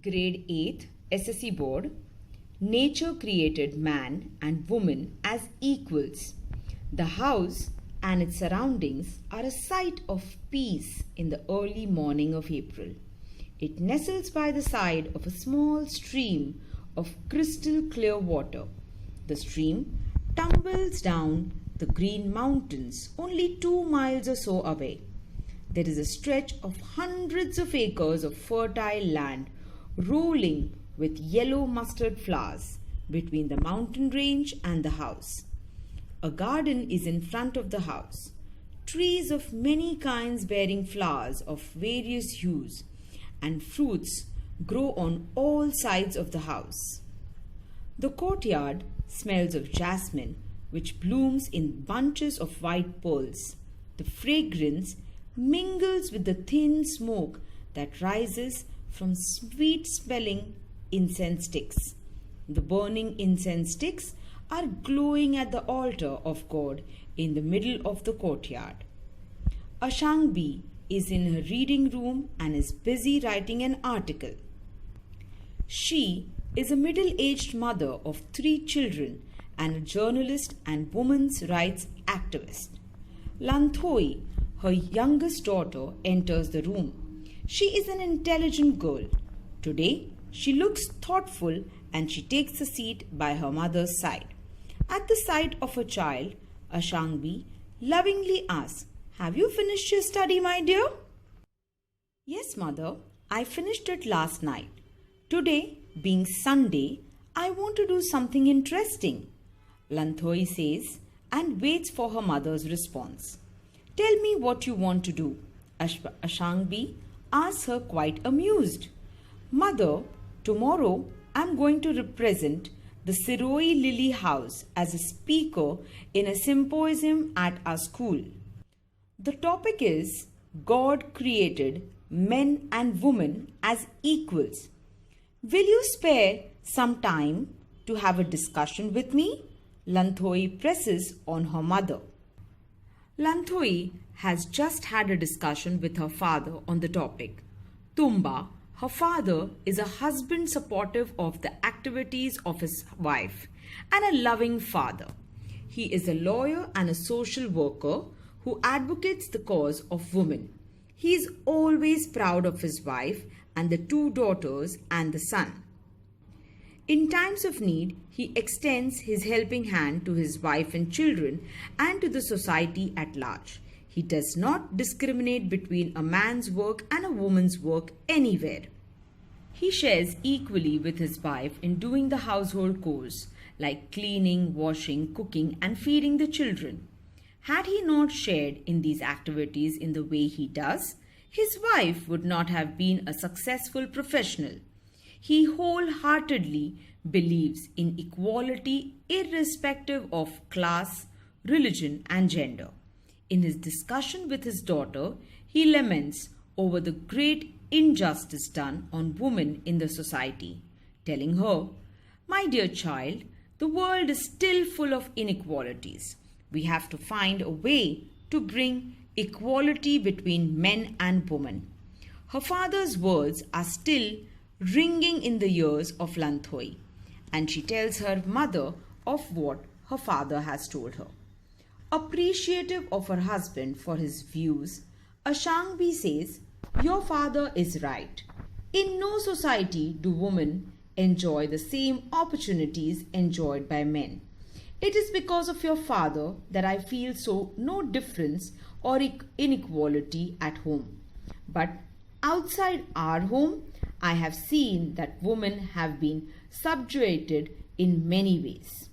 Grade 8 SSC Board. Nature created man and woman as equals. The house and its surroundings are a sight of peace in the early morning of April. It nestles by the side of a small stream of crystal clear water. The stream tumbles down the green mountains only 2 miles or so away. There is a stretch of hundreds of acres of fertile land rolling with yellow mustard flowers between the mountain range and the house. A garden is in front of the house. Trees of many kinds bearing flowers of various hues and fruits grow on all sides of the house. The courtyard smells of jasmine, which blooms in bunches of white pearls. The fragrance mingles with the thin smoke that rises from sweet-smelling incense sticks. The burning incense sticks are glowing at the altar of God in the middle of the courtyard. Ashangbi is in her reading room and is busy writing an article. She is a middle-aged mother of 3 children and a journalist and women's rights activist. Lanthoi, her youngest daughter, enters the room. She is an intelligent girl. Today, she looks thoughtful and she takes a seat by her mother's side. At the sight of her child, Ashangbi lovingly asks, "Have you finished your study, my dear?" "Yes, mother. I finished it last night. Today, being Sunday, I want to do something interesting," Lanthoi says and waits for her mother's response. "Tell me what you want to do," Ashangbi asks her, quite amused. "Mother, tomorrow I'm going to represent the Siroi Lily House as a speaker in a symposium at our school. The topic is God created men and women as equals. Will you spare some time to have a discussion with me?" Lanthoi presses on her mother. Lanthoi has just had a discussion with her father on the topic. Tumba, her father, is a husband supportive of the activities of his wife and a loving father. He is a lawyer and a social worker who advocates the cause of women. He is always proud of his wife and the 2 daughters and the son. In times of need, he extends his helping hand to his wife and children and to the society at large. He does not discriminate between a man's work and a woman's work anywhere. He shares equally with his wife in doing the household chores like cleaning, washing, cooking, and feeding the children. Had he not shared in these activities in the way he does, his wife would not have been a successful professional. He wholeheartedly believes in equality irrespective of class, religion, and gender. In his discussion with his daughter, he laments over the great injustice done on women in the society, telling her, "My dear child, the world is still full of inequalities. We have to find a way to bring equality between men and women." Her father's words are still ringing in the ears of Lanthoi, and she tells her mother of what her father has told her. Appreciative of her husband for his views, Ashangbi says, "Your father is right. In no society do women enjoy the same opportunities enjoyed by men. It is because of your father that I feel so no difference or inequality at home. But outside our home, I have seen that women have been subjugated in many ways.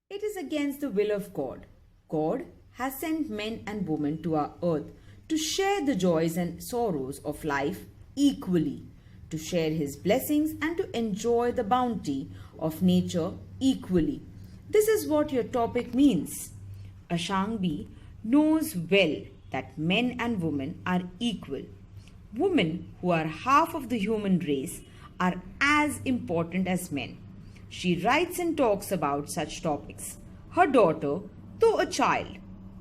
It is against the will of God. God has sent men and women to our earth to share the joys and sorrows of life equally, to share His blessings and to enjoy the bounty of nature equally. This is what your topic means." Ashangbi knows well that men and women are equal. Women, who are half of the human race, are as important as men. She writes and talks about such topics. Her daughter, though a child,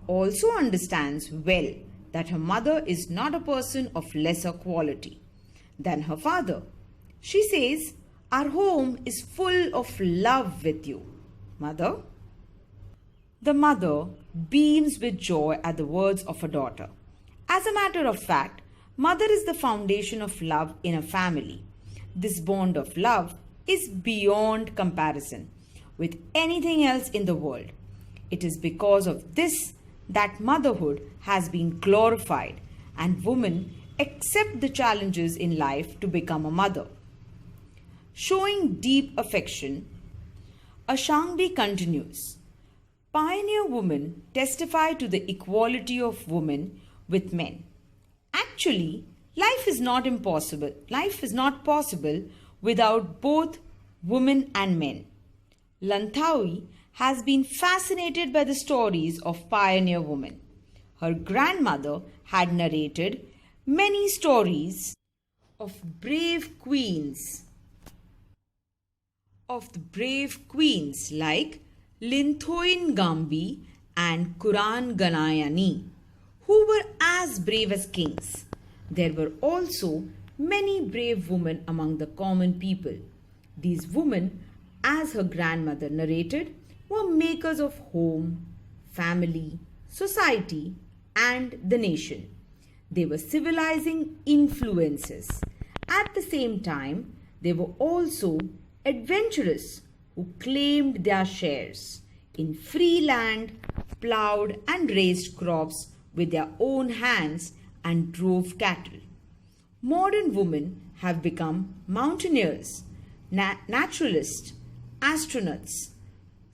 also understands well that her mother is not a person of lesser quality. than her father. She says, "Our home is full of love with you, mother." The mother beams with joy at the words of her daughter. As a matter of fact, mother is the foundation of love in a family. This bond of love is beyond comparison with anything else in the world. It is because of this that motherhood has been glorified and women accept the challenges in life to become a mother. Showing deep affection, Ashangbi continues, "Pioneer women testify to the equality of women with men. Actually, life is not impossible. Life is not possible without both women and men." Lanthawi has been fascinated by the stories of pioneer women. Her grandmother had narrated many stories of brave queens like Linthoin Gambi and Kuran Ganayani, who were as brave as kings. There were also many brave women among the common people. These women, as her grandmother narrated, were makers of home, family, society, and the nation. They were civilizing influences. At the same time, they were also adventurous who claimed their shares in free land, plowed and raised crops with their own hands, and drove cattle. Modern women have become mountaineers, naturalists, astronauts,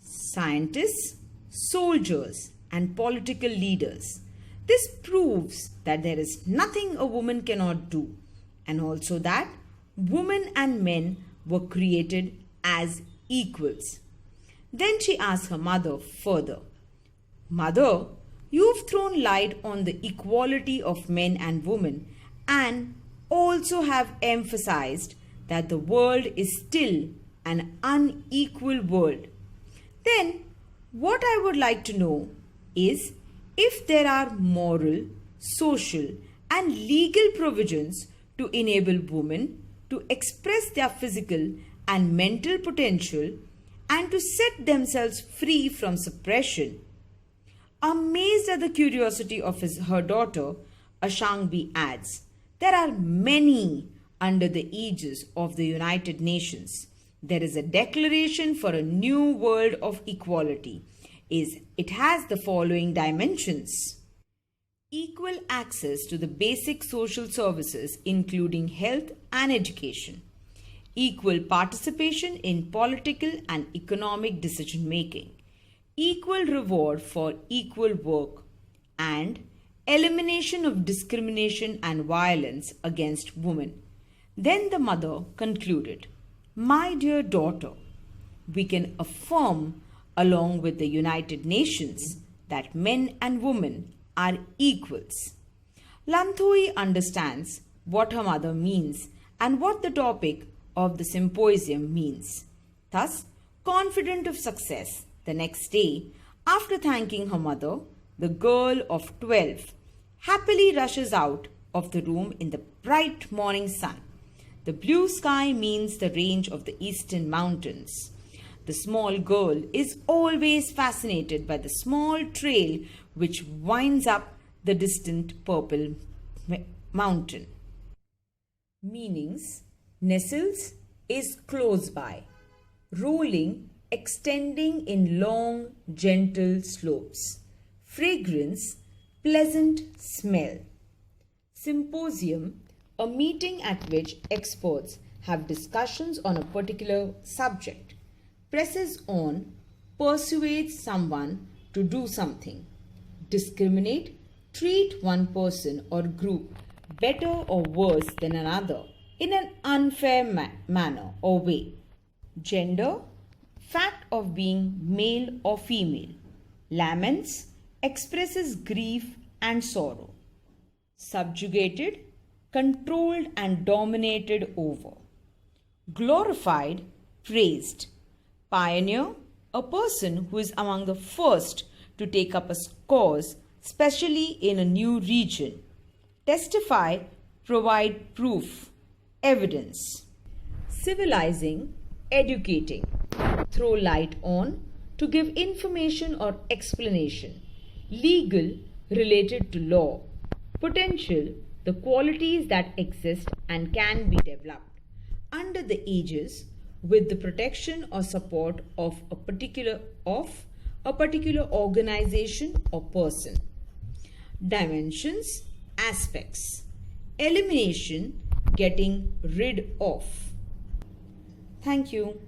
scientists, soldiers, and political leaders. This proves that there is nothing a woman cannot do, and also that women and men were created as equals. Then she asked her mother further, "Mother, you've thrown light on the equality of men and women and also have emphasized that the world is still an unequal world. Then what I would like to know is if there are moral, social and legal provisions to enable women to express their physical and mental potential and to set themselves free from suppression." Amazed at the curiosity of her daughter, Ashangbi adds, "There are many under the aegis of the United Nations. There is a declaration for a new world of equality. It has the following dimensions: equal access to the basic social services including health and education, equal participation in political and economic decision making, equal reward for equal work, and elimination of discrimination and violence against women." Then the mother concluded, "My dear daughter, we can affirm along with the United Nations that men and women are equals." Lanthoyi understands what her mother means and what the topic of the symposium means. Thus, confident of success, the next day, after thanking her mother, the girl of 12 happily rushes out of the room in the bright morning sun. The blue sky means the range of the eastern mountains. The small girl is always fascinated by the small trail which winds up the distant purple mountain. Meanings: nestles is close by, rolling, extending in long, gentle slopes. Fragrance, pleasant smell. Symposium, a meeting at which experts have discussions on a particular subject. Presses on, persuades someone to do something. Discriminate, treat one person or group better or worse than another in an unfair manner or way. Gender, fact of being male or female. Laments, expresses grief and sorrow. Subjugated, controlled and dominated over. Glorified, praised. Pioneer, a person who is among the first to take up a cause, especially in a new region. Testify, provide proof. Evidence. Civilizing, educating. Throw light on, to give information or explanation. Legal, related to law. Potential, the qualities that exist and can be developed under the aegis with the protection or support of a particular organization or person. Dimensions, aspects. Elimination, getting rid of. Thank you.